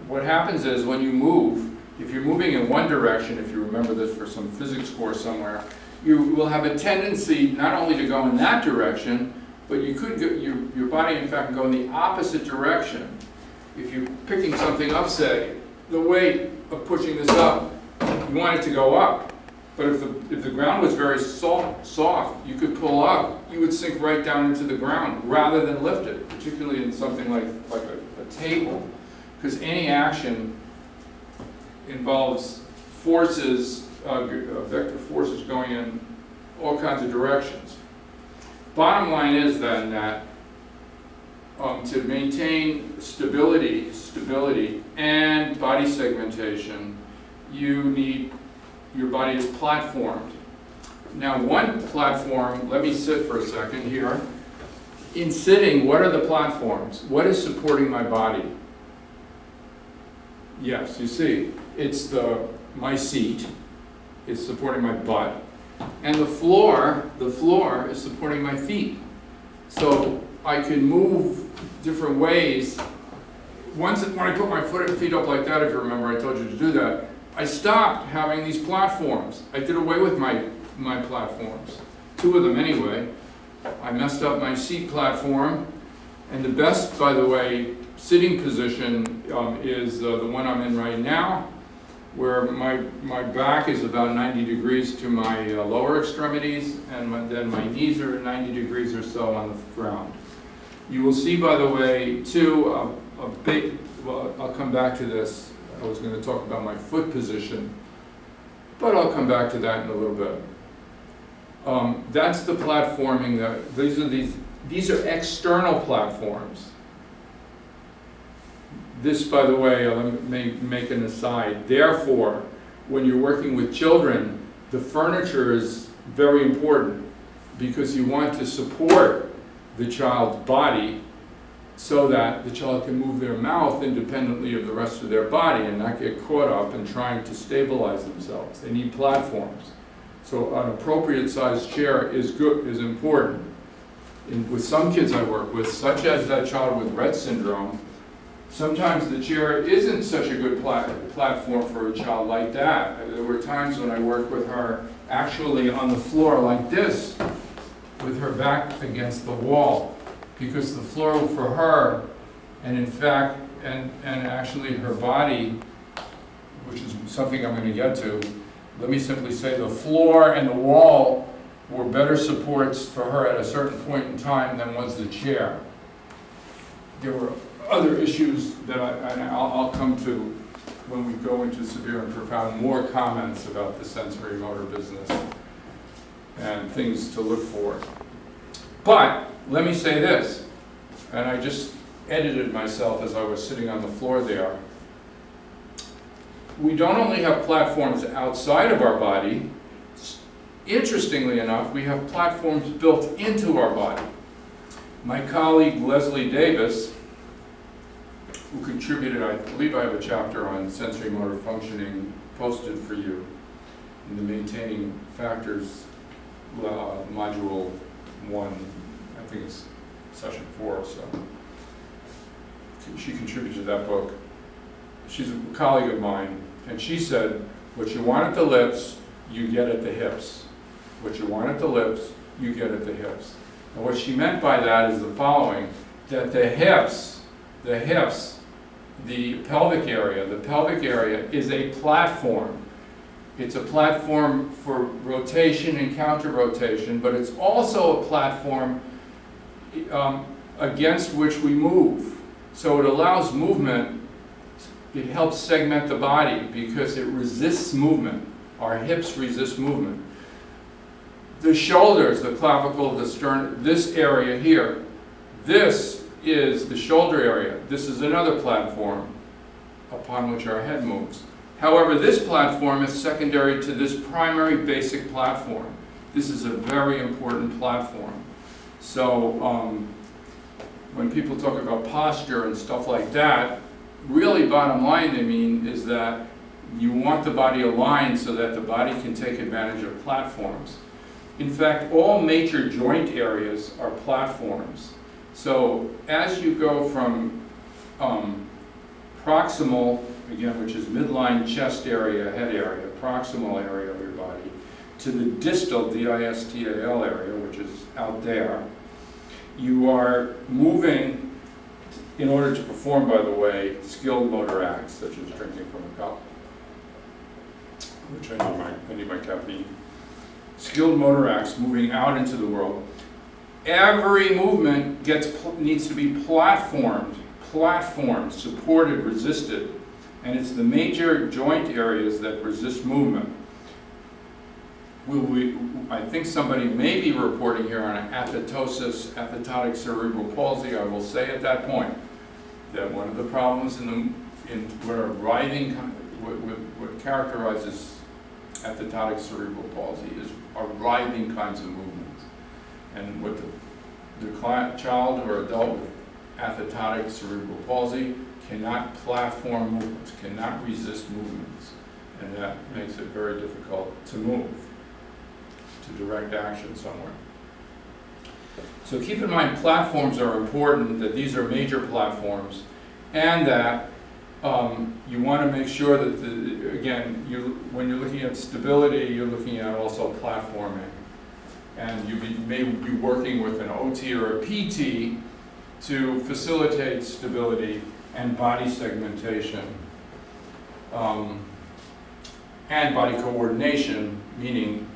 what happens is when you move, if you're moving in one direction, if you remember this for some physics course somewhere, you will have a tendency not only to go in that direction, but you could go, your body in fact can go in the opposite direction. If you're picking something up, say, the weight of pushing this up, you want it to go up. But if the ground was very soft, you could pull up, you would sink right down into the ground rather than lift it, particularly in something like a table. Because any action involves forces, vector forces going in all kinds of directions. Bottom line is then that to maintain stability and body segmentation, your body is platformed. Now one platform, let me sit for a second here. In sitting, what are the platforms? What is supporting my body? Yes, you see, it's my seat is supporting my butt, and the floor is supporting my feet. So I can move different ways. When I put my feet up like that, if you remember, I told you to do that, I stopped having these platforms. I did away with my platforms. 2 of them anyway. I messed up my seat platform, and the best, by the way, sitting position is the one I'm in right now, where my back is about 90 degrees to my lower extremities, and then my knees are 90 degrees or so on the ground. You will see, by the way, too, well, I'll come back to this. I was going to talk about my foot position, but I'll come back to that in a little bit. That's the platforming. These are external platforms. This, by the way, let me make an aside. Therefore, when you're working with children, the furniture is very important because you want to support the child's body so that the child can move their mouth independently of the rest of their body and not get caught up in trying to stabilize themselves. They need platforms. So an appropriate sized chair is important. With some kids I work with, such as that child with Rett syndrome, sometimes the chair isn't such a good platform for a child like that. There were times when I worked with her actually on the floor like this, with her back against the wall, because the floor for her, and in fact, and actually her body, which is something I'm going to get to, let me simply say the floor and the wall were better supports for her at a certain point in time than was the chair. There were other issues that I'll come to when we go into severe and profound, more comments about the sensory motor business and things to look for. But let me say this, and I just edited myself as I was sitting on the floor there. We don't only have platforms outside of our body. Interestingly enough, we have platforms built into our body. My colleague Leslie Davis, who contributed, I believe I have a chapter on sensory motor functioning posted for you in the Maintaining Factors module 1, I think it's session 4, so she contributed to that book. She's a colleague of mine, and she said, what you want at the lips, you get at the hips. What you want at the lips, you get at the hips. And what she meant by that is the following, that the pelvic area is a platform. It's a platform for rotation and counter-rotation, but it's also a platform against which we move. So it allows movement. It helps segment the body because it resists movement. Our hips resist movement. The shoulders, the clavicle, the sternum, this area here, this is the shoulder area. This is another platform upon which our head moves. However, this platform is secondary to this primary basic platform. This is a very important platform. So when people talk about posture and stuff like that, really bottom line they mean is that you want the body aligned so that the body can take advantage of platforms. In fact, all major joint areas are platforms. So as you go from proximal, again, which is midline chest area, head area, proximal area of your body, to the distal, D-I-S-T-A-L area, which is out there. You are moving, in order to perform, by the way, skilled motor acts, such as drinking from a cup, which I need my caffeine. Skilled motor acts, moving out into the world. Every movement needs to be platformed, supported, resisted. And it's the major joint areas that resist movement. I think somebody may be reporting here on athetosis, athetotic cerebral palsy. I will say at that point that one of the problems what characterizes athetotic cerebral palsy are writhing kinds of movements. And what the child or adult with athetotic cerebral palsy cannot platform movements, cannot resist movements. And that makes it very difficult to move, to direct action somewhere. So keep in mind, platforms are important, that these are major platforms, and that you want to make sure that, when you're looking at stability, you're looking at also platforming. And you may be working with an OT or a PT to facilitate stability and body segmentation. And body coordination, meaning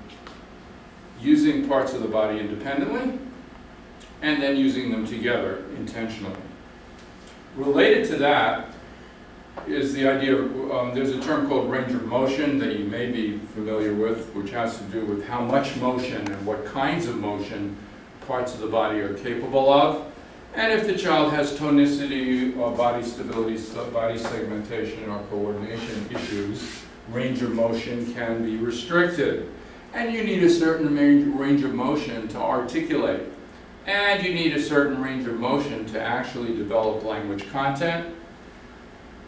using parts of the body independently and then using them together intentionally. Related to that is the idea of, there's a term called range of motion that you may be familiar with, which has to do with how much motion and what kinds of motion parts of the body are capable of. And if the child has tonicity or body stability, body segmentation or coordination issues, range of motion can be restricted. And you need a certain range of motion to articulate. And you need a certain range of motion to actually develop language content,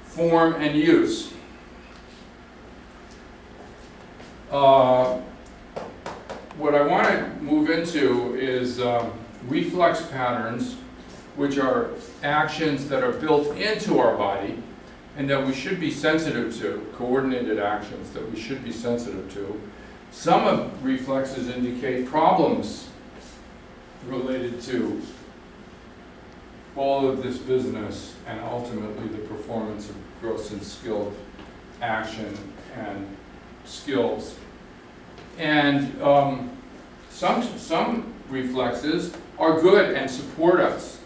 form, and use. What I want to move into is reflex patterns, which are actions that are built into our body and that we should be sensitive to, coordinated actions that we should be sensitive to. Some of reflexes indicate problems related to all of this business and ultimately the performance of gross and skilled action and skills. And some reflexes are good and support us.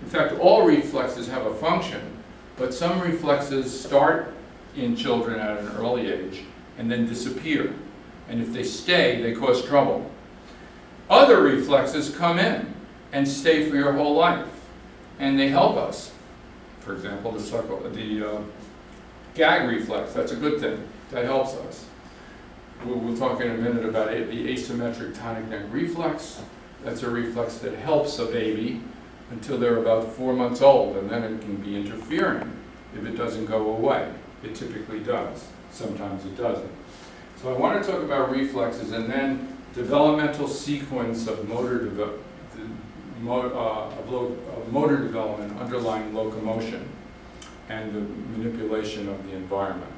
In fact, all reflexes have a function, but some reflexes start in children at an early age and then disappear. And if they stay, they cause trouble. Other reflexes come in and stay for your whole life, and they help us. For example, the gag reflex, that's a good thing. That helps us. We'll talk in a minute about the asymmetric tonic neck reflex. That's a reflex that helps a baby until they're about 4 months old, and then it can be interfering if it doesn't go away. It typically does. Sometimes it doesn't. So I want to talk about reflexes and then developmental sequence of motor development underlying locomotion and the manipulation of the environment.